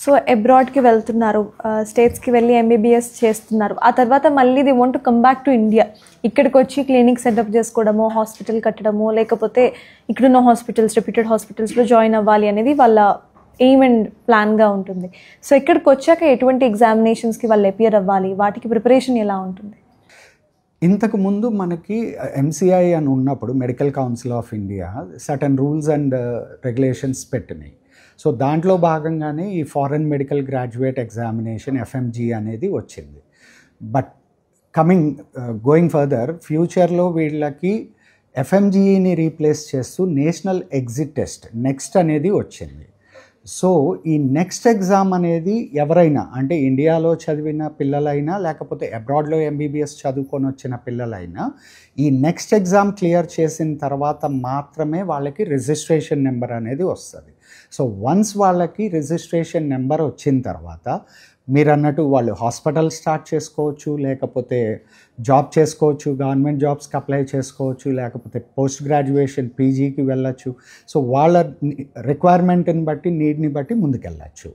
So అబ్రాడ్కి వెళ్తున్నారు, స్టేట్స్కి వెళ్ళి ఎంబీబీఎస్ చేస్తున్నారు, ఆ తర్వాత మళ్ళీ the want to come back to India. ఇక్కడికి వచ్చి క్లినిక్ సెటప్ చేసుకోవడము, హాస్పిటల్ కట్టడము, లేకపోతే ఇక్కడున్న హాస్పిటల్స్, రెప్యూటెడ్ హాస్పిటల్స్లో జాయిన్ అవ్వాలి అనేది వాళ్ళ ఎయిమ్ అండ్ ప్లాన్గా ఉంటుంది. సో ఇక్కడికి వచ్చాక ఎటువంటి ఎగ్జామినేషన్స్కి వాళ్ళు అపియర్ అవ్వాలి, వాటికి ప్రిపరేషన్ ఎలా ఉంటుంది? ఇంతకు ముందు మనకి ఎంసీఐ అని ఉన్నప్పుడు medical council of India certain rules and regulations పెట్టినాయి. సో దాంట్లో భాగంగానే ఈ foreign medical graduate examination FMG అనేది వచ్చింది. బట్ గోయింగ్ ఫర్దర్, ఫ్యూచర్లో వీళ్ళకి ఎఫ్ఎంజీని రీప్లేస్ చేస్తూ నేషనల్ ఎగ్జిట్ టెస్ట్ నెక్స్ట్ అనేది వచ్చింది. సో ఈ నెక్స్ట్ ఎగ్జామ్ అనేది ఎవరైనా, అంటే ఇండియాలో చదివిన పిల్లలైనా లేకపోతే అబ్రాడ్లో ఎంబీబీఎస్ చదువుకొని వచ్చిన పిల్లలైనా, ఈ నెక్స్ట్ ఎగ్జామ్ క్లియర్ చేసిన తర్వాత మాత్రమే వాళ్ళకి రిజిస్ట్రేషన్ నెంబర్ అనేది వస్తుంది. సో వన్స్ వాళ్ళకి రిజిస్ట్రేషన్ నెంబర్ వచ్చిన తర్వాత మీరు అన్నట్టు వాళ్ళు హాస్పిటల్ స్టార్ట్ చేసుకోవచ్చు, లేకపోతే జాబ్ చేసుకోవచ్చు, గవర్నమెంట్ జాబ్స్కి అప్లై చేసుకోవచ్చు, లేకపోతే పోస్ట్ గ్రాడ్యుయేషన్ పీజీకి వెళ్ళచ్చు. సో వాళ్ళ రిక్వైర్మెంట్ని బట్టి, నీడ్ని బట్టి ముందుకెళ్ళచ్చు.